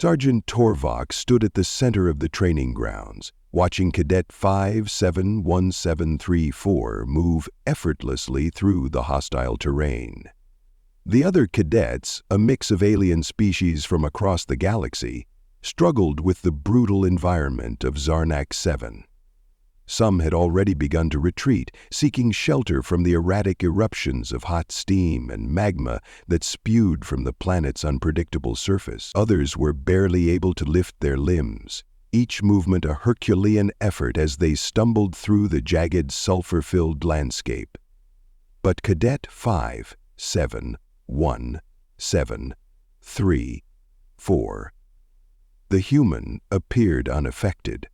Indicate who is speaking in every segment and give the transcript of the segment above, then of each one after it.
Speaker 1: Sergeant Torvok stood at the center of the training grounds, watching Cadet 571734 move effortlessly through the hostile terrain. The other cadets, a mix of alien species from across the galaxy, struggled with the brutal environment of Zarnak 7. Some had already begun to retreat, seeking shelter from the erratic eruptions of hot steam and magma that spewed from the planet's unpredictable surface. Others were barely able to lift their limbs, each movement a Herculean effort as they stumbled through the jagged, sulfur-filled landscape. But Cadet 571734, the human, appeared unaffected,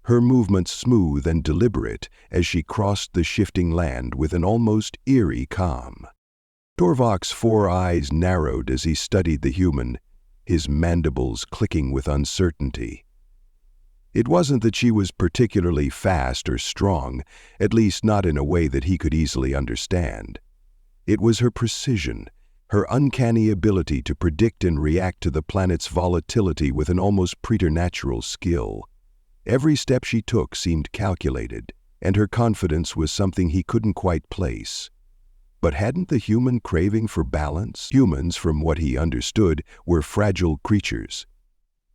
Speaker 1: her movements smooth and deliberate as she crossed the shifting land with an almost eerie calm. Torvok's 4 eyes narrowed as he studied the human, his mandibles clicking with uncertainty. It wasn't that she was particularly fast or strong, at least not in a way that he could easily understand. It was her precision, her uncanny ability to predict and react to the planet's volatility with an almost preternatural skill. Every step she took seemed calculated, and her confidence was something he couldn't quite place. But hadn't the human craving for balance? Humans, from what he understood, were fragile creatures.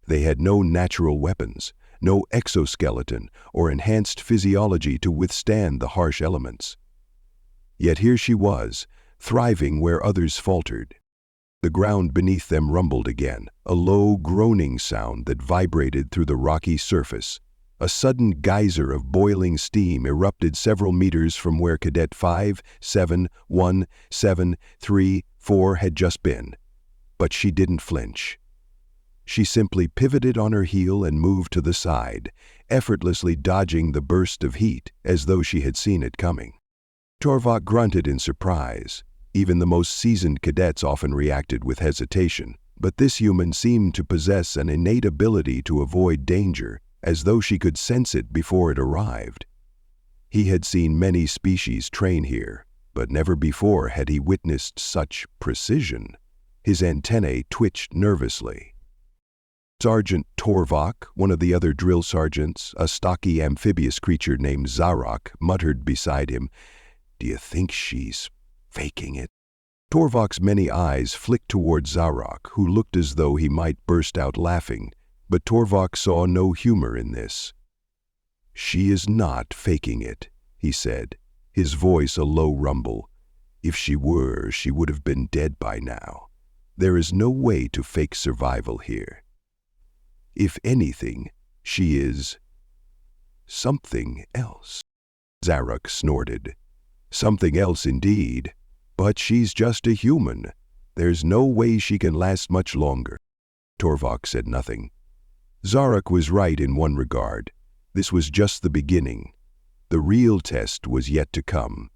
Speaker 1: They had no natural weapons, no exoskeleton or enhanced physiology to withstand the harsh elements. Yet here she was, thriving where others faltered. The ground beneath them rumbled again, a low groaning sound that vibrated through the rocky surface. A sudden geyser of boiling steam erupted several meters from where Cadet 571734 had just been. But she didn't flinch. She simply pivoted on her heel and moved to the side, effortlessly dodging the burst of heat as though she had seen it coming. Torvok grunted in surprise. Even the most seasoned cadets often reacted with hesitation, but this human seemed to possess an innate ability to avoid danger, as though she could sense it before it arrived. He had seen many species train here, but never before had he witnessed such precision. His antennae twitched nervously. Sergeant Torvok, one of the other drill sergeants, a stocky amphibious creature named Zarok, muttered beside him, "Do you think she's faking it?" Torvok's many eyes flicked toward Zarok, who looked as though he might burst out laughing, but Torvok saw no humor in this. "She is not faking it," he said, his voice a low rumble. "If she were, she would have been dead by now. There is no way to fake survival here. If anything, she is something else." Zarok snorted. "Something else indeed. But she's just a human. There's no way she can last much longer." Torvok said nothing. Zarok was right in one regard. This was just the beginning. The real test was yet to come.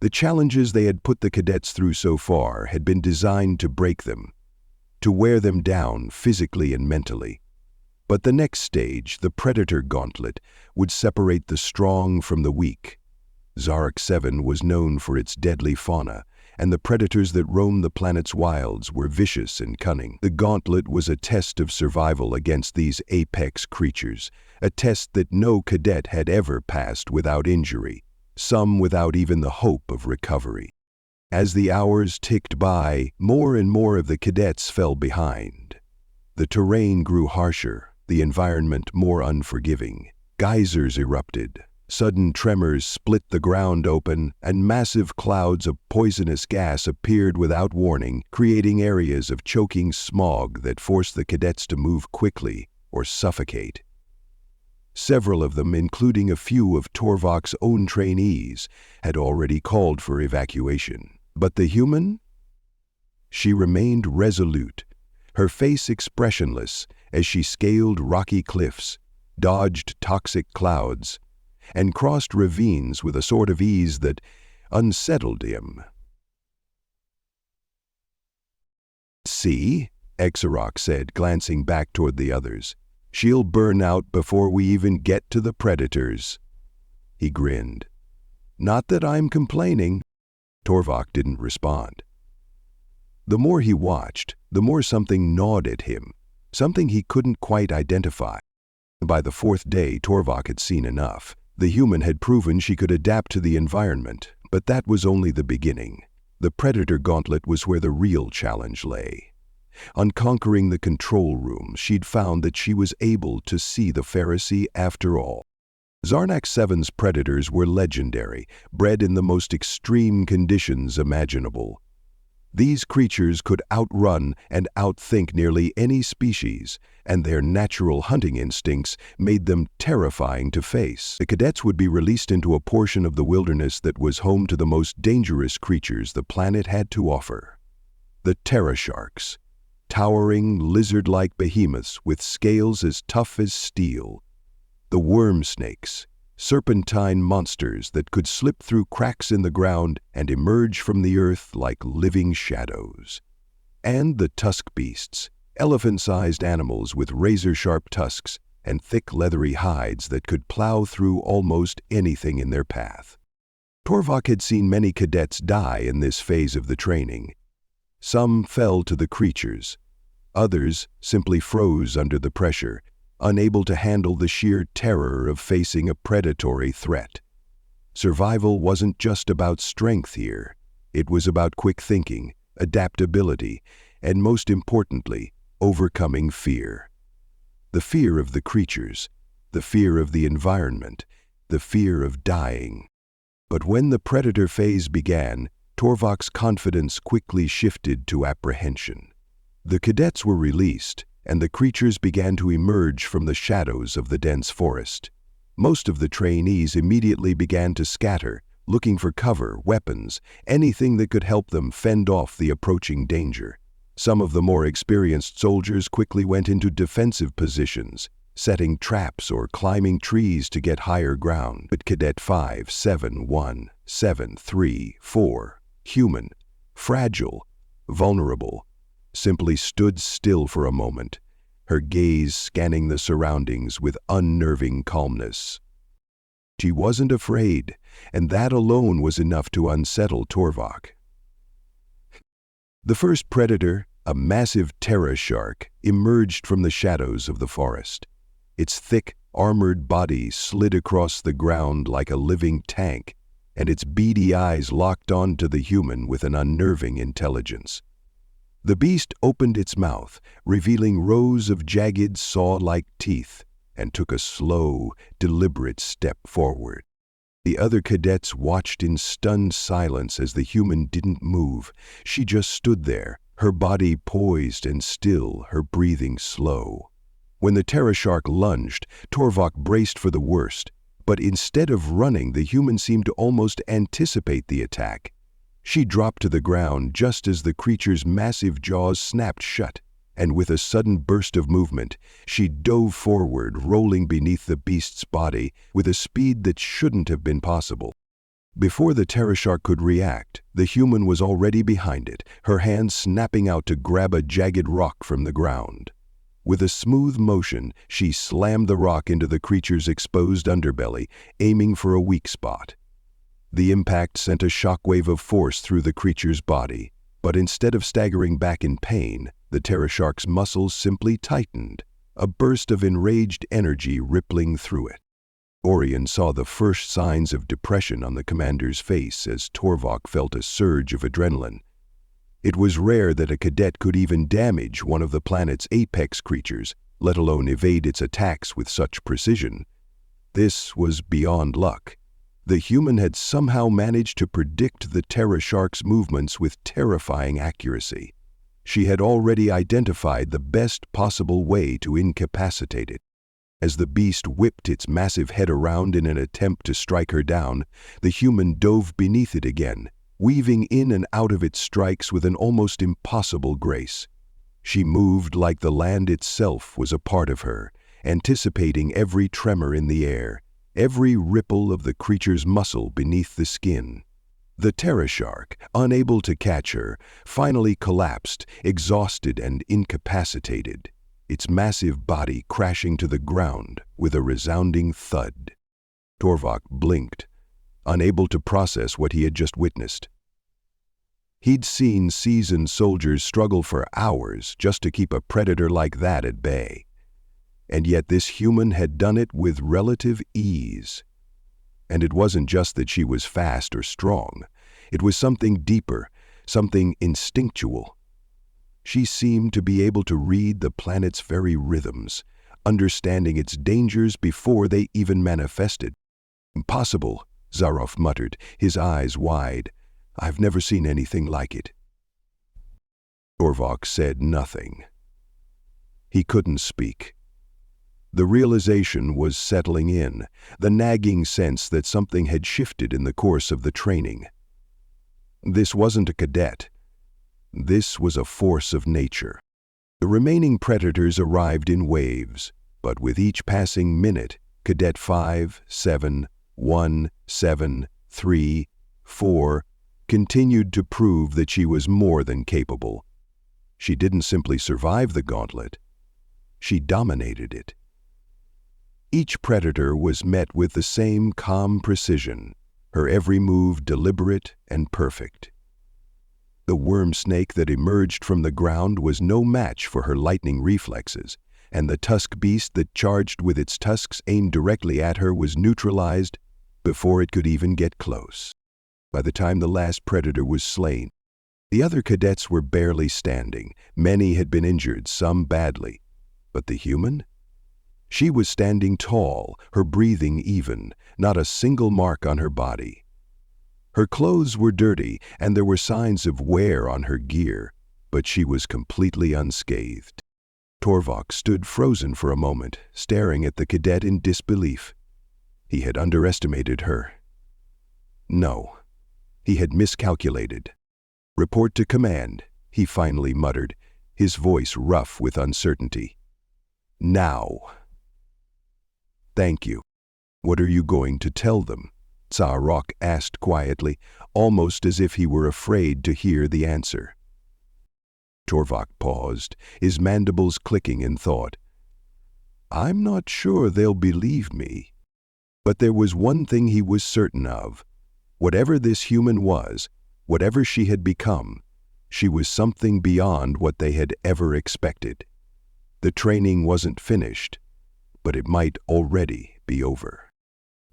Speaker 1: The challenges they had put the cadets through so far had been designed to break them, to wear them down physically and mentally. But the next stage, the Predator Gauntlet, would separate the strong from the weak. Zarok 7 was known for its deadly fauna, and the predators that roamed the planet's wilds were vicious and cunning. The gauntlet was a test of survival against these apex creatures, a test that no cadet had ever passed without injury, some without even the hope of recovery. As the hours ticked by, more and more of the cadets fell behind. The terrain grew harsher, the environment more unforgiving. Geysers erupted. Sudden tremors split the ground open, and massive clouds of poisonous gas appeared without warning, creating areas of choking smog that forced the cadets to move quickly or suffocate. Several of them, including a few of Torvok's own trainees, had already called for evacuation. But the human? She remained resolute, her face expressionless as she scaled rocky cliffs, dodged toxic clouds, and crossed ravines with a sort of ease that unsettled him. "See," Exarok said, glancing back toward the others. "She'll burn out before we even get to the predators." He grinned. "Not that I'm complaining." Torvok didn't respond. The more he watched, the more something gnawed at him, something he couldn't quite identify. By the fourth day, Torvak had seen enough. The human had proven she could adapt to the environment, but that was only the beginning. The predator gauntlet was where the real challenge lay. On conquering the control room, she'd found that she was able to see the Pharisee after all. Zarnak 7's predators were legendary, bred in the most extreme conditions imaginable. These creatures could outrun and outthink nearly any species, and their natural hunting instincts made them terrifying to face. The cadets would be released into a portion of the wilderness that was home to the most dangerous creatures the planet had to offer. The Terra Sharks, towering lizard-like behemoths with scales as tough as steel. The worm snakes, serpentine monsters that could slip through cracks in the ground and emerge from the earth like living shadows. And the tusk beasts, elephant-sized animals with razor-sharp tusks and thick leathery hides that could plow through almost anything in their path. Torvak had seen many cadets die in this phase of the training. Some fell to the creatures. Others simply froze under the pressure, unable to handle the sheer terror of facing a predatory threat. Survival wasn't just about strength here. It was about quick thinking, adaptability, and most importantly, overcoming fear. The fear of the creatures, the fear of the environment, the fear of dying. But when the predator phase began, Torvak's confidence quickly shifted to apprehension. The cadets were released, and the creatures began to emerge from the shadows of the dense forest. Most of the trainees immediately began to scatter, looking for cover, weapons, anything that could help them fend off the approaching danger. Some of the more experienced soldiers quickly went into defensive positions, setting traps or climbing trees to get higher ground. But Cadet 571734, human, fragile, vulnerable, simply stood still for a moment, her gaze scanning the surroundings with unnerving calmness. She wasn't afraid, and that alone was enough to unsettle Torvak. The first predator, a massive Terra Shark, emerged from the shadows of the forest. Its thick, armored body slid across the ground like a living tank, and its beady eyes locked onto the human with an unnerving intelligence. The beast opened its mouth, revealing rows of jagged saw-like teeth, and took a slow, deliberate step forward. The other cadets watched in stunned silence as the human didn't move. She just stood there, her body poised and still, her breathing slow. When the Terra Shark lunged, Torvak braced for the worst, but instead of running, the human seemed to almost anticipate the attack. She dropped to the ground just as the creature's massive jaws snapped shut, and with a sudden burst of movement, she dove forward, rolling beneath the beast's body with a speed that shouldn't have been possible. Before the Terra Shark could react, the human was already behind it, her hands snapping out to grab a jagged rock from the ground. With a smooth motion, she slammed the rock into the creature's exposed underbelly, aiming for a weak spot. The impact sent a shockwave of force through the creature's body, but instead of staggering back in pain, the Terra Shark's muscles simply tightened, a burst of enraged energy rippling through it. Orion saw the first signs of depression on the commander's face as Torvak felt a surge of adrenaline. It was rare that a cadet could even damage one of the planet's apex creatures, let alone evade its attacks with such precision. This was beyond luck. The human had somehow managed to predict the Terra Shark's movements with terrifying accuracy. She had already identified the best possible way to incapacitate it. As the beast whipped its massive head around in an attempt to strike her down, the human dove beneath it again, weaving in and out of its strikes with an almost impossible grace. She moved like the land itself was a part of her, anticipating every tremor in the air, every ripple of the creature's muscle beneath the skin. The Terra Shark, unable to catch her, finally collapsed, exhausted and incapacitated, its massive body crashing to the ground with a resounding thud. Torvak blinked, unable to process what he had just witnessed. He'd seen seasoned soldiers struggle for hours just to keep a predator like that at bay. And yet this human had done it with relative ease. And it wasn't just that she was fast or strong. It was something deeper, something instinctual. She seemed to be able to read the planet's very rhythms, understanding its dangers before they even manifested. "Impossible," Zaroff muttered, his eyes wide. "I've never seen anything like it." Torvok said nothing. He couldn't speak. The realization was settling in, the nagging sense that something had shifted in the course of the training. This wasn't a cadet. This was a force of nature. The remaining predators arrived in waves, but with each passing minute, Cadet 5, 7, 1, 7, 3, 4 continued to prove that she was more than capable. She didn't simply survive the gauntlet. She dominated it. Each predator was met with the same calm precision, her every move deliberate and perfect. The worm snake that emerged from the ground was no match for her lightning reflexes, and the tusk beast that charged with its tusks aimed directly at her was neutralized before it could even get close. By the time the last predator was slain, the other cadets were barely standing. Many had been injured, some badly. But the human? She was standing tall, her breathing even, not a single mark on her body. Her clothes were dirty, and there were signs of wear on her gear, but she was completely unscathed. Torvok stood frozen for a moment, staring at the cadet in disbelief. He had underestimated her. No, he had miscalculated. "Report to command," he finally muttered, his voice rough with uncertainty. "Now." "Thank you. What are you going to tell them?" Zaroff asked quietly, almost as if he were afraid to hear the answer. Torvok paused, his mandibles clicking in thought. "I'm not sure they'll believe me." But there was one thing he was certain of. Whatever this human was, whatever she had become, she was something beyond what they had ever expected. The training wasn't finished, but it might already be over.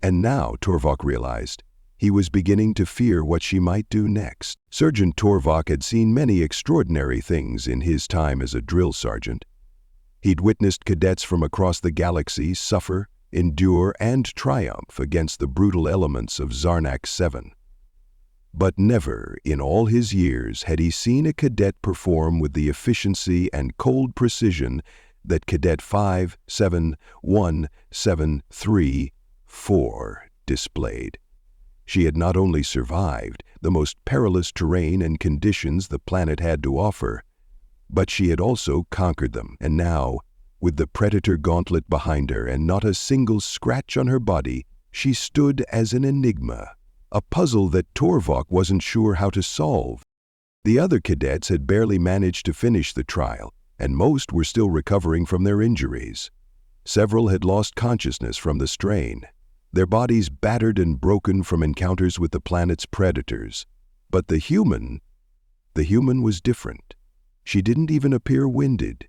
Speaker 1: And now, Torvok realized, he was beginning to fear what she might do next. Sergeant Torvok had seen many extraordinary things in his time as a drill sergeant. He'd witnessed cadets from across the galaxy suffer, endure, and triumph against the brutal elements of Zarnak 7. But never, in all his years, had he seen a cadet perform with the efficiency and cold precision that Cadet 5, 7, 1, 7, 3, 4 displayed. She had not only survived the most perilous terrain and conditions the planet had to offer, but she had also conquered them. And now, with the predator gauntlet behind her and not a single scratch on her body, she stood as an enigma, a puzzle that Torvok wasn't sure how to solve. The other cadets had barely managed to finish the trial, and most were still recovering from their injuries. Several had lost consciousness from the strain, their bodies battered and broken from encounters with the planet's predators. But the human was different. She didn't even appear winded.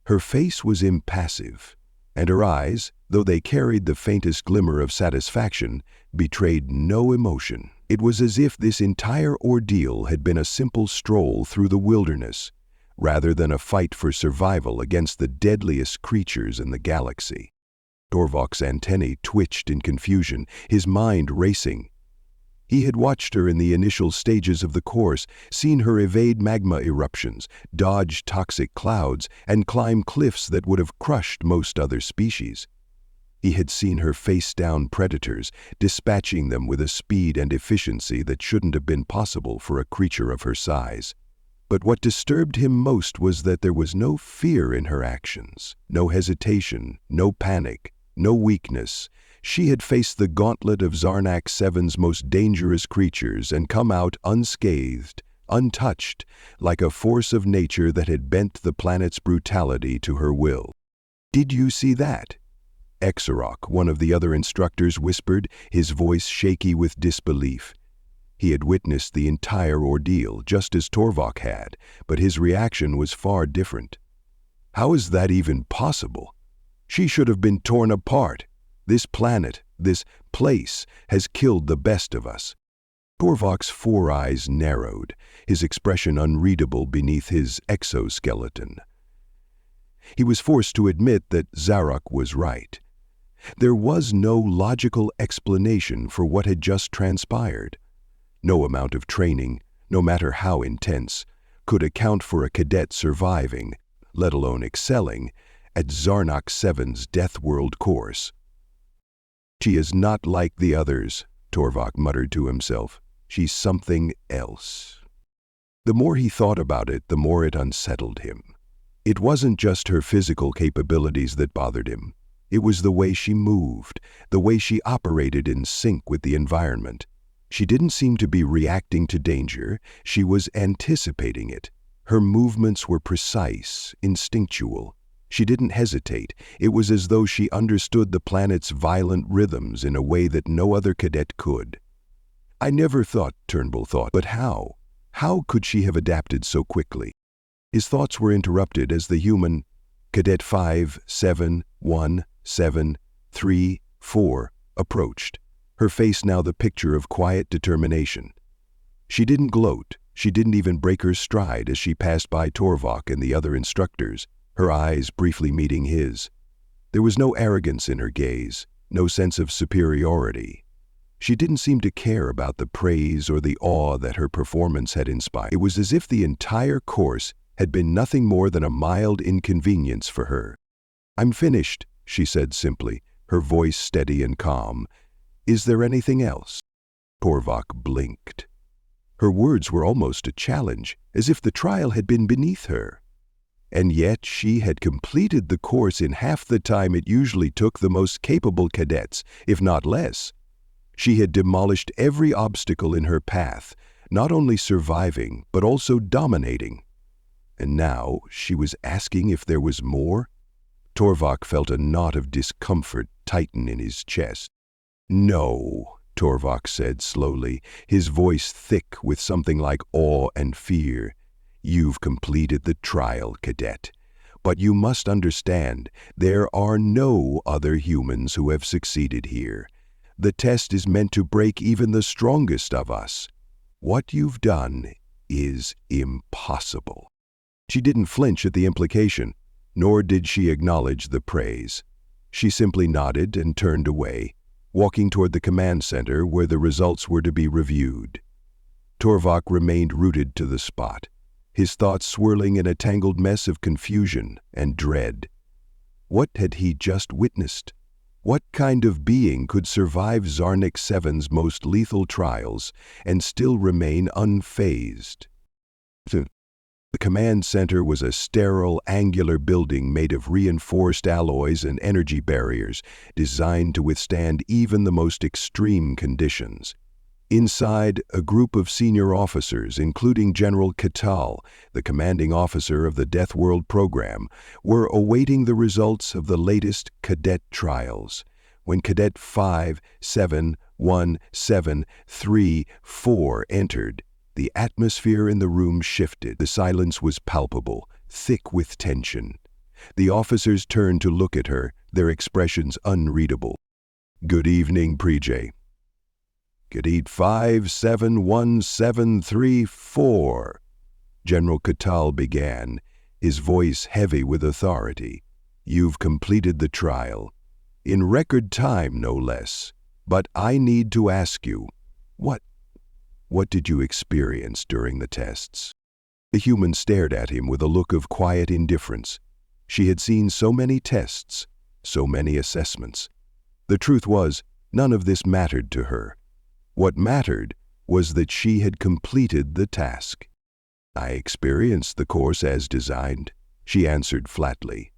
Speaker 1: Her face was impassive, and her eyes, though they carried the faintest glimmer of satisfaction, betrayed no emotion. It was as if this entire ordeal had been a simple stroll through the wilderness, rather than a fight for survival against the deadliest creatures in the galaxy. Torvok's antennae twitched in confusion, his mind racing. He had watched her in the initial stages of the course, seen her evade magma eruptions, dodge toxic clouds, and climb cliffs that would have crushed most other species. He had seen her face down predators, dispatching them with a speed and efficiency that shouldn't have been possible for a creature of her size. But what disturbed him most was that there was no fear in her actions, no hesitation, no panic, no weakness. She had faced the gauntlet of Zarnak 7's most dangerous creatures and come out unscathed, untouched, like a force of nature that had bent the planet's brutality to her will. "Did you see that?" Exarok, one of the other instructors, whispered, his voice shaky with disbelief. He had witnessed the entire ordeal, just as Torvok had, but his reaction was far different. How is that even possible? She should have been torn apart. This planet, this place, has killed the best of us. Torvok's four eyes narrowed, his expression unreadable beneath his exoskeleton. He was forced to admit that Zarok was right. There was no logical explanation for what had just transpired. No amount of training, no matter how intense, could account for a cadet surviving, let alone excelling, at Zarnok 7's Deathworld course. She is not like the others, Torvok muttered to himself. She's something else. The more he thought about it, the more it unsettled him. It wasn't just her physical capabilities that bothered him. It was the way she moved, the way she operated in sync with the environment. She didn't seem to be reacting to danger, she was anticipating it. Her movements were precise, instinctual. She didn't hesitate. It was as though she understood the planet's violent rhythms in a way that no other cadet could. I never thought, Turnbull thought, but how? How could she have adapted so quickly? His thoughts were interrupted as the human, Cadet 5717334, approached, her face now the picture of quiet determination. She didn't gloat, she didn't even break her stride as she passed by Torvok and the other instructors, her eyes briefly meeting his. There was no arrogance in her gaze, no sense of superiority. She didn't seem to care about the praise or the awe that her performance had inspired. It was as if the entire course had been nothing more than a mild inconvenience for her. "I'm finished," she said simply, her voice steady and calm. "Is there anything else?" Torvok blinked. Her words were almost a challenge, as if the trial had been beneath her. And yet she had completed the course in half the time it usually took the most capable cadets, if not less. She had demolished every obstacle in her path, not only surviving, but also dominating. And now she was asking if there was more? Torvok felt a knot of discomfort tighten in his chest. "No," Torvok said slowly, his voice thick with something like awe and fear. "You've completed the trial, cadet. But you must understand, there are no other humans who have succeeded here. The test is meant to break even the strongest of us. What you've done is impossible." She didn't flinch at the implication, nor did she acknowledge the praise. She simply nodded and turned away, walking toward the command center where the results were to be reviewed. Torvok remained rooted to the spot, his thoughts swirling in a tangled mess of confusion and dread. What had he just witnessed? What kind of being could survive Zarnok 7's most lethal trials and still remain unfazed? The command center was a sterile, angular building made of reinforced alloys and energy barriers designed to withstand even the most extreme conditions. Inside, a group of senior officers, including General Katal, the commanding officer of the Deathworld program, were awaiting the results of the latest cadet trials. When Cadet 5717334 entered, the atmosphere in the room shifted. The silence was palpable, thick with tension. The officers turned to look at her, their expressions unreadable. "Good evening, Prejay." "Cadet 5717334, General Katal began, his voice heavy with authority. "You've completed the trial. In record time, no less. But I need to ask you, what did you experience during the tests?" The human stared at him with a look of quiet indifference. She had seen so many tests, so many assessments. The truth was, none of this mattered to her. What mattered was that she had completed the task. "I experienced the course as designed," she answered flatly.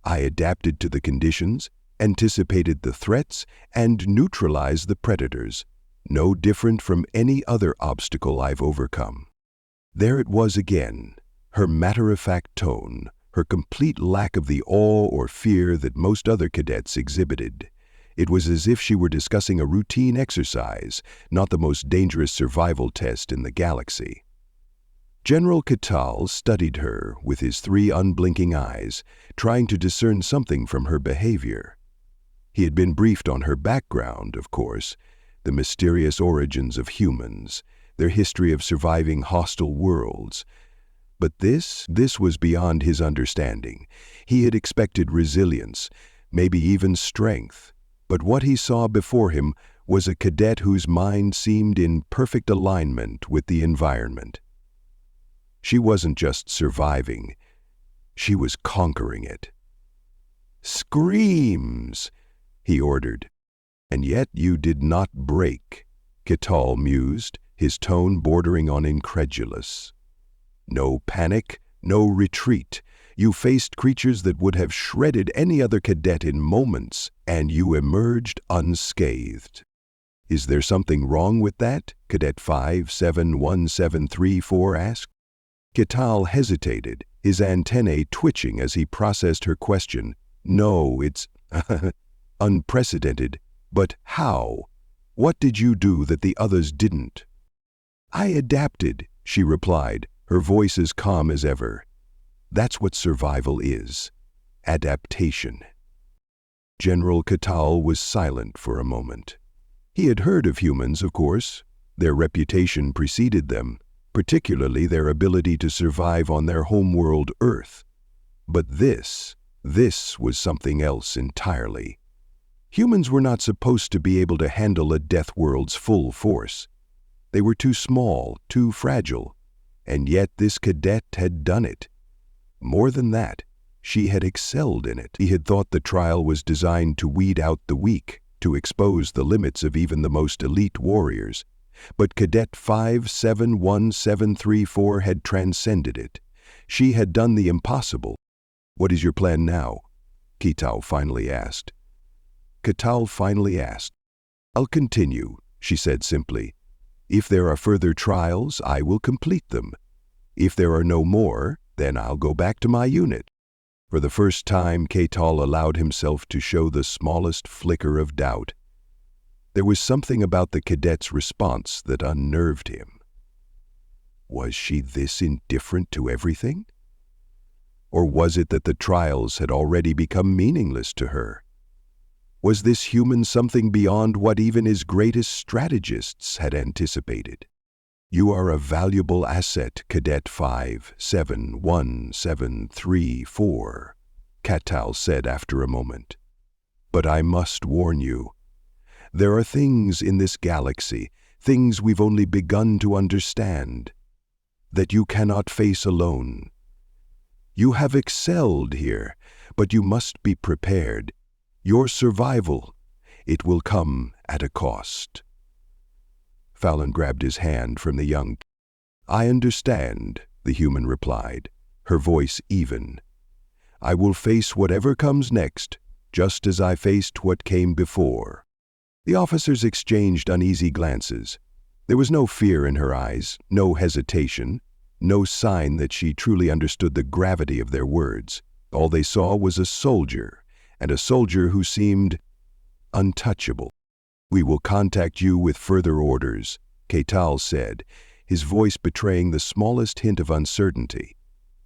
Speaker 1: "I adapted to the conditions, anticipated the threats, and neutralized the predators. No different from any other obstacle I've overcome." There it was again, her matter-of-fact tone, her complete lack of the awe or fear that most other cadets exhibited. It was as if she were discussing a routine exercise, not the most dangerous survival test in the galaxy. General Cadet studied her with his 3 unblinking eyes, trying to discern something from her behavior. He had been briefed on her background, of course, the mysterious origins of humans, their history of surviving hostile worlds. But this was beyond his understanding. He had expected resilience, maybe even strength. But what he saw before him was a cadet whose mind seemed in perfect alignment with the environment. She wasn't just surviving, she was conquering it. "Screams!" he ordered. "And yet you did not break," Cadet mused, his tone bordering on incredulous. "No panic, no retreat. You faced creatures that would have shredded any other cadet in moments, and you emerged unscathed. Is there something wrong with that?" Cadet 571734 asked. Cadet hesitated, his antennae twitching as he processed her question. "No, it's unprecedented. But how? What did you do that the others didn't?" "I adapted," she replied, her voice as calm as ever. "That's what survival is. Adaptation." General Cadet was silent for a moment. He had heard of humans, of course. Their reputation preceded them, particularly their ability to survive on their homeworld Earth. But this was something else entirely. Humans were not supposed to be able to handle a Deathworld's full force. They were too small, too fragile, and yet this cadet had done it. More than that, she had excelled in it. He had thought the trial was designed to weed out the weak, to expose the limits of even the most elite warriors. But Cadet 571734 had transcended it. She had done the impossible. "What is your plan now?" Cadet finally asked. "I'll continue," she said simply. "If there are further trials, I will complete them. If there are no more, then I'll go back to my unit." For the first time, Cadet allowed himself to show the smallest flicker of doubt. There was something about the cadet's response that unnerved him. Was she this indifferent to everything? Or was it that the trials had already become meaningless to her? Was this human something beyond what even his greatest strategists had anticipated? "You are a valuable asset, Cadet 571734, Cadet said after a moment. "But I must warn you. There are things in this galaxy, things we've only begun to understand, that you cannot face alone. You have excelled here, but you must be prepared. Your survival, it will come at a cost." Fallon grabbed his hand from the young. "I understand," the human replied, her voice even. "I will face whatever comes next, just as I faced what came before." The officers exchanged uneasy glances. There was no fear in her eyes, no hesitation, no sign that she truly understood the gravity of their words. All they saw was a soldier, and a soldier who seemed untouchable. "We will contact you with further orders," Cadet said, his voice betraying the smallest hint of uncertainty.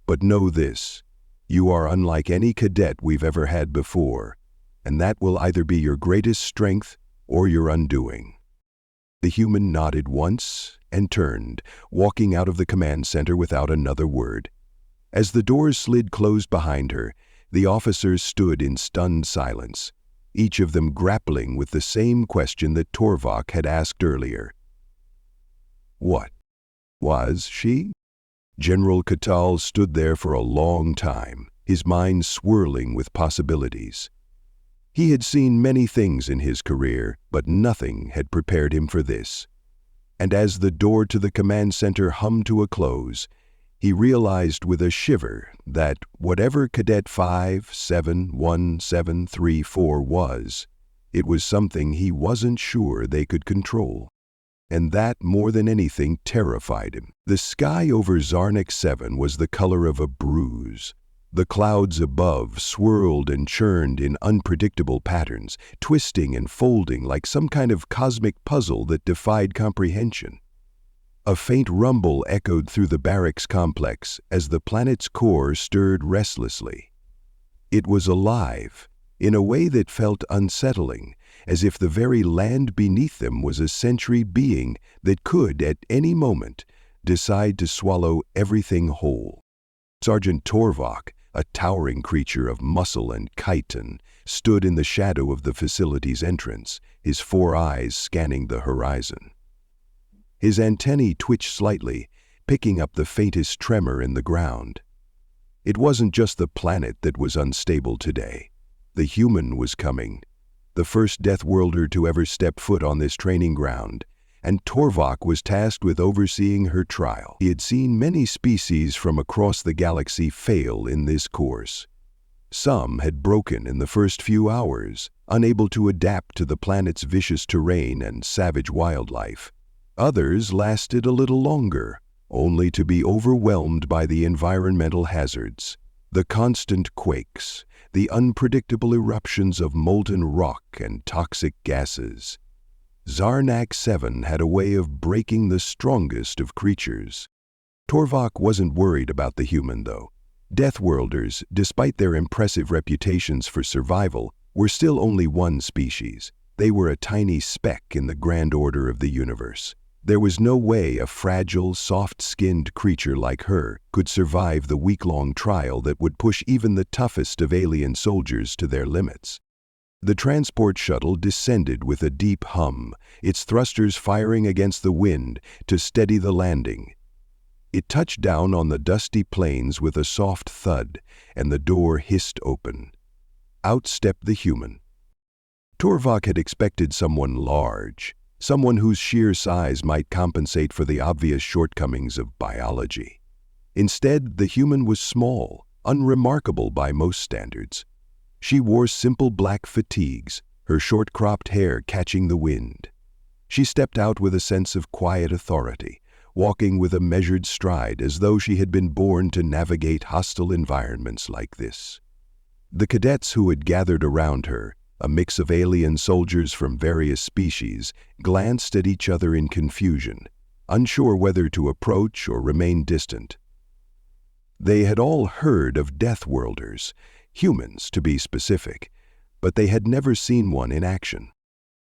Speaker 1: "But know this, you are unlike any cadet we've ever had before, and that will either be your greatest strength or your undoing." The human nodded once and turned, walking out of the command center without another word. As the doors slid closed behind her, the officers stood in stunned silence, each of them grappling with the same question that Torvok had asked earlier. What was she? General Cadet stood there for a long time, his mind swirling with possibilities. He had seen many things in his career, but nothing had prepared him for this. And as the door to the command center hummed to a close, he realized with a shiver that whatever Cadet 571734 was, it was something he wasn't sure they could control. And that, more than anything, terrified him. The sky over Zarnik 7 was the color of a bruise. The clouds above swirled and churned in unpredictable patterns, twisting and folding like some kind of cosmic puzzle that defied comprehension. A faint rumble echoed through the barracks complex as the planet's core stirred restlessly. It was alive, in a way that felt unsettling, as if the very land beneath them was a sentient being that could, at any moment, decide to swallow everything whole. Sergeant Torvok, a towering creature of muscle and chitin, stood in the shadow of the facility's entrance, his 4 eyes scanning the horizon. His antennae twitched slightly, picking up the faintest tremor in the ground. It wasn't just the planet that was unstable today. The human was coming, the first Deathworlder to ever step foot on this training ground, and Torvok was tasked with overseeing her trial. He had seen many species from across the galaxy fail in this course. Some had broken in the first few hours, unable to adapt to the planet's vicious terrain and savage wildlife. Others lasted a little longer, only to be overwhelmed by the environmental hazards, the constant quakes, the unpredictable eruptions of molten rock and toxic gases. Zarnak 7 had a way of breaking the strongest of creatures. Torvok wasn't worried about the human, though. Deathworlders, despite their impressive reputations for survival, were still only one species. They were a tiny speck in the grand order of the universe. There was no way a fragile, soft-skinned creature like her could survive the week-long trial that would push even the toughest of alien soldiers to their limits. The transport shuttle descended with a deep hum, its thrusters firing against the wind to steady the landing. It touched down on the dusty plains with a soft thud, and the door hissed open. Out stepped the human. Torvok had expected someone large, someone whose sheer size might compensate for the obvious shortcomings of biology. Instead, the human was small, unremarkable by most standards. She wore simple black fatigues, her short-cropped hair catching the wind. She stepped out with a sense of quiet authority, walking with a measured stride as though she had been born to navigate hostile environments like this. The cadets who had gathered around her, a mix of alien soldiers from various species, glanced at each other in confusion, unsure whether to approach or remain distant. They had all heard of Deathworlders, humans to be specific, but they had never seen one in action.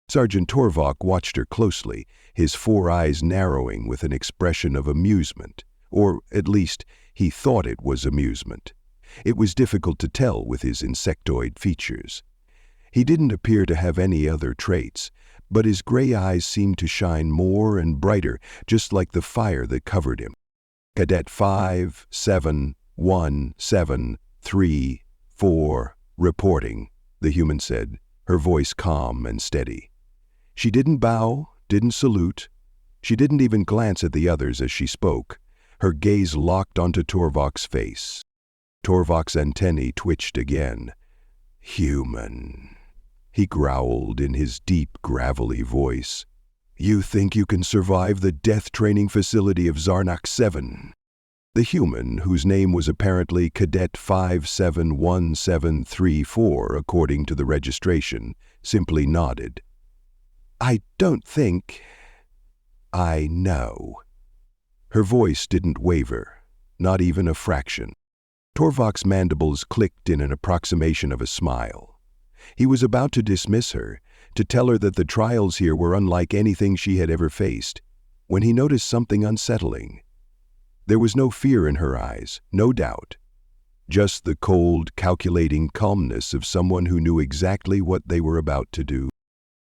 Speaker 1: Sergeant Torvok watched her closely, his 4 eyes narrowing with an expression of amusement, or at least he thought it was amusement. It was difficult to tell with his insectoid features. He didn't appear to have any other traits, but his gray eyes seemed to shine more and brighter, just like the fire that covered him. Cadet 571734, reporting, the human said, her voice calm and steady. She didn't bow, didn't salute. She didn't even glance at the others as she spoke, her gaze locked onto Torvok's face. Torvok's antennae twitched again. "Human," he growled in his deep, gravelly voice. "You think you can survive the death training facility of Zarnak 7? The human, whose name was apparently Cadet 571734 according to the registration, simply nodded. "I don't think I know." Her voice didn't waver, not even a fraction. Torvok's mandibles clicked in an approximation of a smile. He was about to dismiss her, to tell her that the trials here were unlike anything she had ever faced, when he noticed something unsettling. There was no fear in her eyes, no doubt. Just the cold, calculating calmness of someone who knew exactly what they were about to do.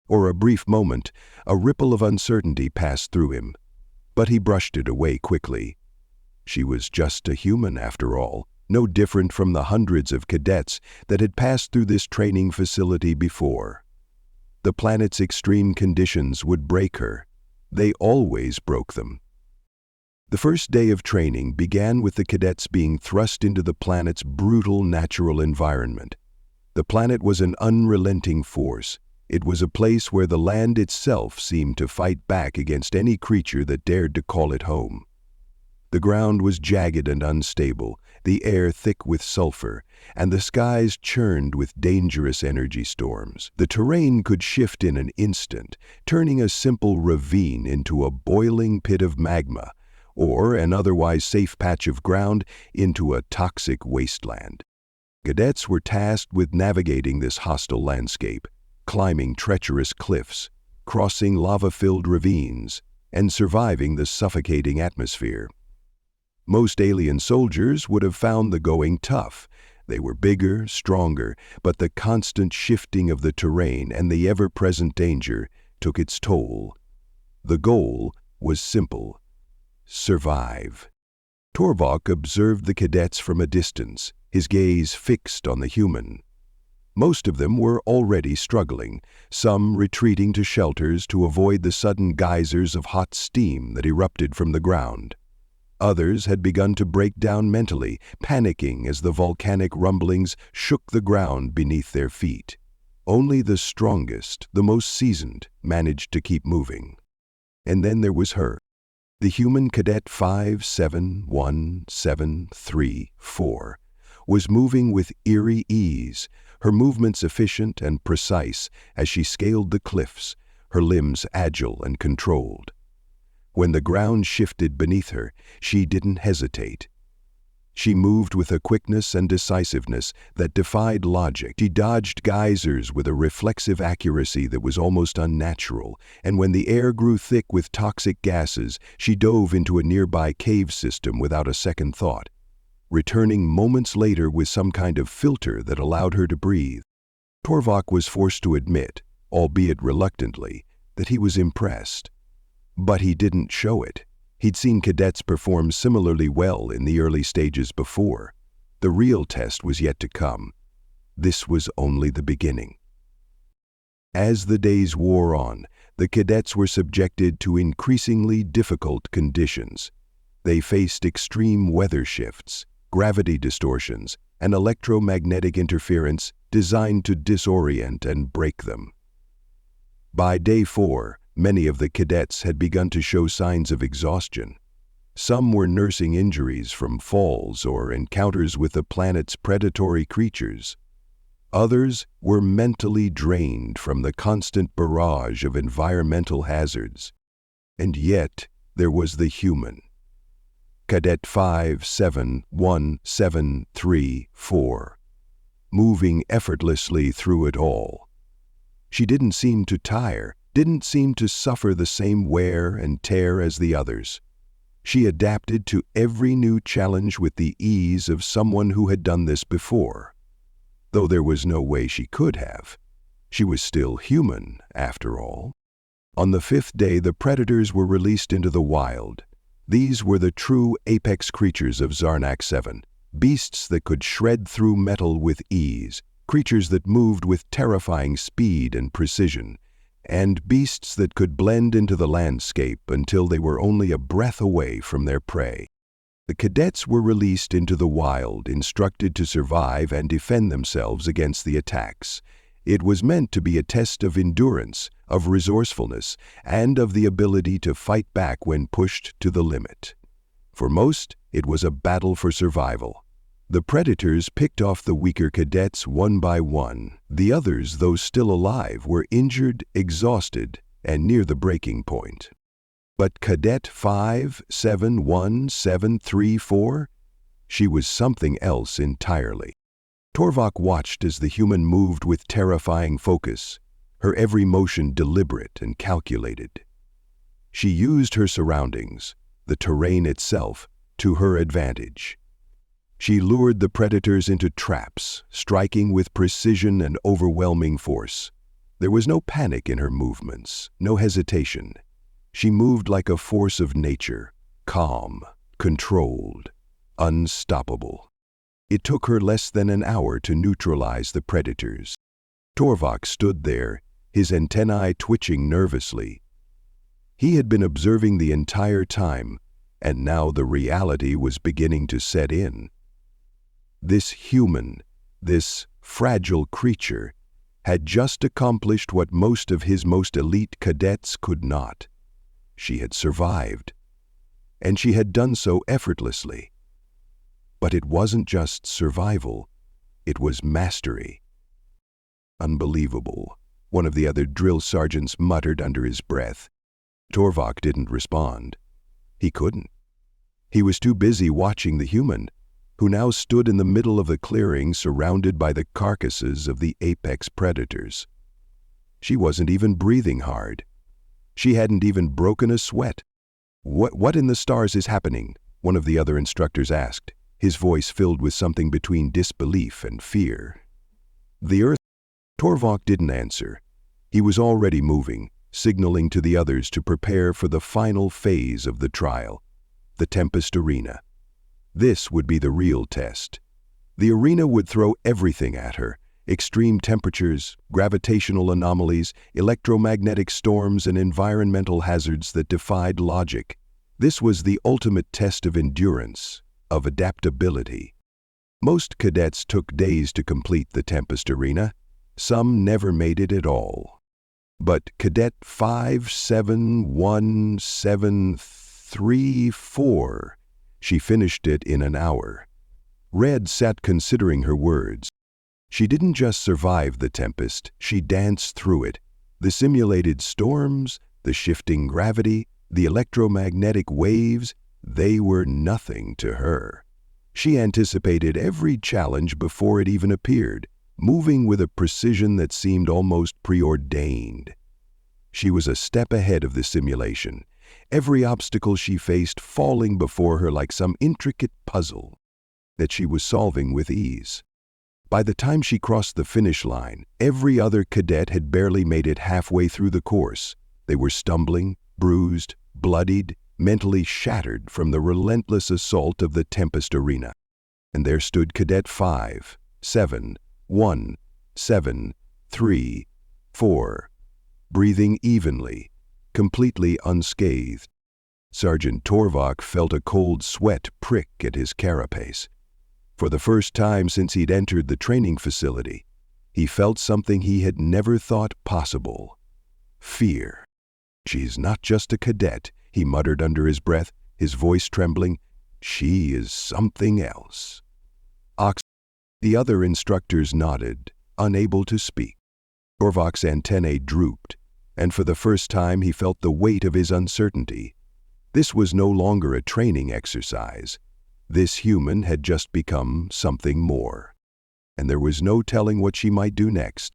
Speaker 1: For a brief moment, a ripple of uncertainty passed through him, but he brushed it away quickly. She was just a human, after all, no different from the hundreds of cadets that had passed through this training facility before. The planet's extreme conditions would break her. They always broke them. The first day of training began with the cadets being thrust into the planet's brutal natural environment. The planet was an unrelenting force. It was a place where the land itself seemed to fight back against any creature that dared to call it home. The ground was jagged and unstable, the air thick with sulfur, and the skies churned with dangerous energy storms. The terrain could shift in an instant, turning a simple ravine into a boiling pit of magma, or an otherwise safe patch of ground into a toxic wasteland. Cadets were tasked with navigating this hostile landscape, climbing treacherous cliffs, crossing lava-filled ravines, and surviving the suffocating atmosphere. Most alien soldiers would have found the going tough. They were bigger, stronger, but the constant shifting of the terrain and the ever-present danger took its toll. The goal was simple: survive. Torvok observed the cadets from a distance, his gaze fixed on the human. Most of them were already struggling, some retreating to shelters to avoid the sudden geysers of hot steam that erupted from the ground. Others had begun to break down mentally, panicking as the volcanic rumblings shook the ground beneath their feet. Only the strongest, the most seasoned, managed to keep moving. And then there was her, the human cadet 571734, was moving with eerie ease, her movements efficient and precise as she scaled the cliffs, her limbs agile and controlled. When the ground shifted beneath her, she didn't hesitate. She moved with a quickness and decisiveness that defied logic. She dodged geysers with a reflexive accuracy that was almost unnatural, and when the air grew thick with toxic gases, she dove into a nearby cave system without a second thought, returning moments later with some kind of filter that allowed her to breathe. Torvok was forced to admit, albeit reluctantly, that he was impressed. But he didn't show it. He'd seen cadets perform similarly well in the early stages before. The real test was yet to come. This was only the beginning. As the days wore on, the cadets were subjected to increasingly difficult conditions. They faced extreme weather shifts, gravity distortions, and electromagnetic interference designed to disorient and break them. By day 4, many of the cadets had begun to show signs of exhaustion. Some were nursing injuries from falls or encounters with the planet's predatory creatures. Others were mentally drained from the constant barrage of environmental hazards. And yet, there was the human. Cadet 571734, moving effortlessly through it all. She didn't seem to tire, didn't seem to suffer the same wear and tear as the others. She adapted to every new challenge with the ease of someone who had done this before. Though there was no way she could have. She was still human, after all. On the 5th day, the predators were released into the wild. These were the true apex creatures of Zarnak 7, beasts that could shred through metal with ease, creatures that moved with terrifying speed and precision, and beasts that could blend into the landscape until they were only a breath away from their prey. The cadets were released into the wild, instructed to survive and defend themselves against the attacks. It was meant to be a test of endurance, of resourcefulness, and of the ability to fight back when pushed to the limit. For most, it was a battle for survival. The predators picked off the weaker cadets one by one. The others, though still alive, were injured, exhausted, and near the breaking point. But Cadet 571734? She was something else entirely. Torvok watched as the human moved with terrifying focus, her every motion deliberate and calculated. She used her surroundings, the terrain itself, to her advantage. She lured the predators into traps, striking with precision and overwhelming force. There was no panic in her movements, no hesitation. She moved like a force of nature, calm, controlled, unstoppable. It took her less than an hour to neutralize the predators. Torvok stood there, his antennae twitching nervously. He had been observing the entire time, and now the reality was beginning to set in. This human, this fragile creature, had just accomplished what most of his most elite cadets could not. She had survived, and she had done so effortlessly. But it wasn't just survival, it was mastery. Unbelievable, one of the other drill sergeants muttered under his breath. Torvok didn't respond. He couldn't. He was too busy watching the human, who now stood in the middle of the clearing surrounded by the carcasses of the apex predators. She wasn't even breathing hard. She hadn't even broken a sweat. What in the stars is happening? One of the other instructors asked, his voice filled with something between disbelief and fear. The Earth. Torvok didn't answer. He was already moving, signaling to the others to prepare for the final phase of the trial, the Tempest Arena. This would be the real test. The arena would throw everything at her: extreme temperatures, gravitational anomalies, electromagnetic storms, and environmental hazards that defied logic. This was the ultimate test of endurance, of adaptability. Most cadets took days to complete the Tempest Arena. Some never made it at all. But Cadet 571734, she finished it in an hour. Red sat considering her words. She didn't just survive the tempest, she danced through it. The simulated storms, the shifting gravity, the electromagnetic waves, they were nothing to her. She anticipated every challenge before it even appeared, moving with a precision that seemed almost preordained. She was a step ahead of the simulation, every obstacle she faced falling before her like some intricate puzzle that she was solving with ease. By the time she crossed the finish line, every other cadet had barely made it halfway through the course. They were stumbling, bruised, bloodied, mentally shattered from the relentless assault of the Tempest Arena. And there stood Cadet 571734, breathing evenly, completely unscathed. Sergeant Torvok felt a cold sweat prick at his carapace. For the first time since he'd entered the training facility, he felt something he had never thought possible: fear. "She's not just a cadet," he muttered under his breath, his voice trembling. "She is something else." The other instructors nodded, unable to speak. Torvok's antennae drooped, and for the first time he felt the weight of his uncertainty. This was no longer a training exercise. This human had just become something more, and there was no telling what she might do next.